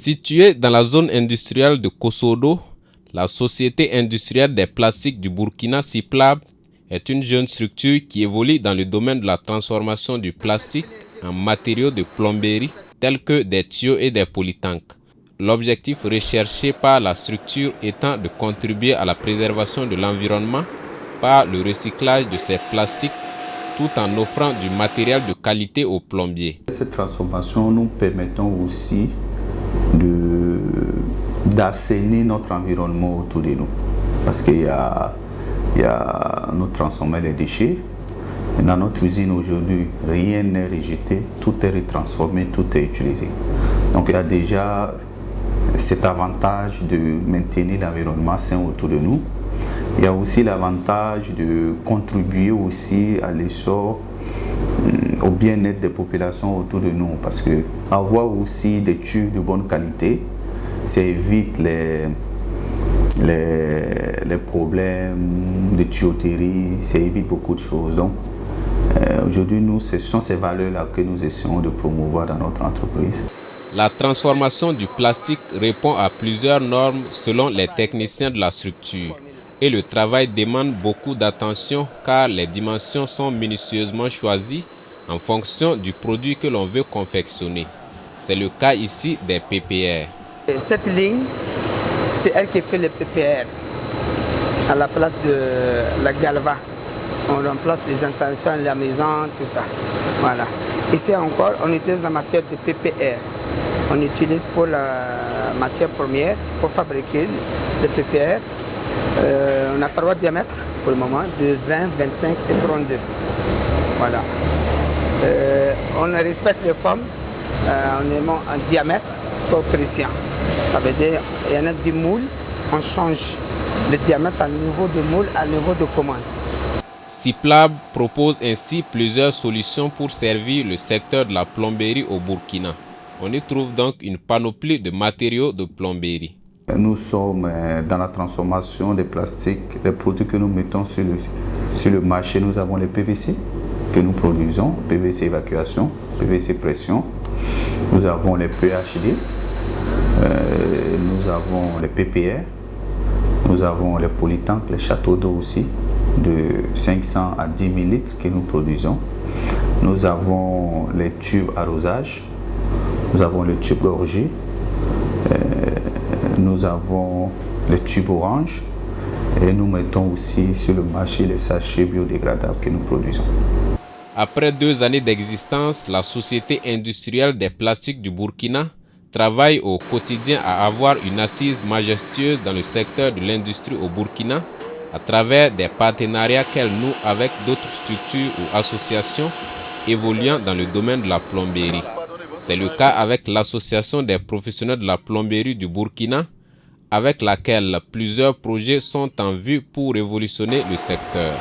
Située dans la zone industrielle de Kosodo, la Société industrielle des plastiques du Burkina Siplab est une jeune structure qui évolue dans le domaine de la transformation du plastique en matériaux de plomberie tels que des tuyaux et des polytanks. L'objectif recherché par la structure étant de contribuer à la préservation de l'environnement par le recyclage de ces plastiques tout en offrant du matériel de qualité aux plombiers. Cette transformation nous permettant aussi d'assainir notre environnement autour de nous. Parce nous transformons les déchets. Et dans notre usine aujourd'hui, rien n'est rejeté, tout est retransformé, tout est utilisé. Donc il y a déjà cet avantage de maintenir l'environnement sain autour de nous. Il y a aussi l'avantage de contribuer aussi à l'essor, au bien-être des populations autour de nous. Parce que avoir aussi des tubes de bonne qualité, ça évite les problèmes de tuyauterie, ça évite beaucoup de choses. Donc aujourd'hui, ce sont ces valeurs-là que nous essayons de promouvoir dans notre entreprise. La transformation du plastique répond à plusieurs normes selon les techniciens de la structure. Et le travail demande beaucoup d'attention car les dimensions sont minutieusement choisies en fonction du produit que l'on veut confectionner. C'est le cas ici des PPR. Cette ligne, c'est elle qui fait les PPR à la place de la Galva. On remplace les installations, la maison, tout ça. Voilà. Ici encore, on utilise la matière de PPR. On utilise pour la matière première pour fabriquer le PPR. On a 3 diamètres pour le moment, de 20, 25 et 32. Voilà. On respecte les formes, on aimant un diamètre pour pression. Ça veut dire qu'il y en a du moule, on change le diamètre à niveau de moule, à niveau de commande. Siplab propose ainsi plusieurs solutions pour servir le secteur de la plomberie au Burkina. On y trouve donc une panoplie de matériaux de plomberie. Nous sommes dans la transformation des plastiques, les produits que nous mettons sur le marché. Nous avons les PVC que nous produisons, PVC évacuation, PVC pression. Nous avons les PHD, nous avons les PPR, nous avons les polytanks, les châteaux d'eau aussi, de 500 à 10 000 litres que nous produisons. Nous avons les tubes arrosage, nous avons les tubes gorgés, nous avons les tubes orange et nous mettons aussi sur le marché les sachets biodégradables que nous produisons. Après 2 années d'existence, la Société industrielle des plastiques du Burkina travaille au quotidien à avoir une assise majestueuse dans le secteur de l'industrie au Burkina à travers des partenariats qu'elle noue avec d'autres structures ou associations évoluant dans le domaine de la plomberie. C'est le cas avec l'Association des professionnels de la plomberie du Burkina, avec laquelle plusieurs projets sont en vue pour révolutionner le secteur.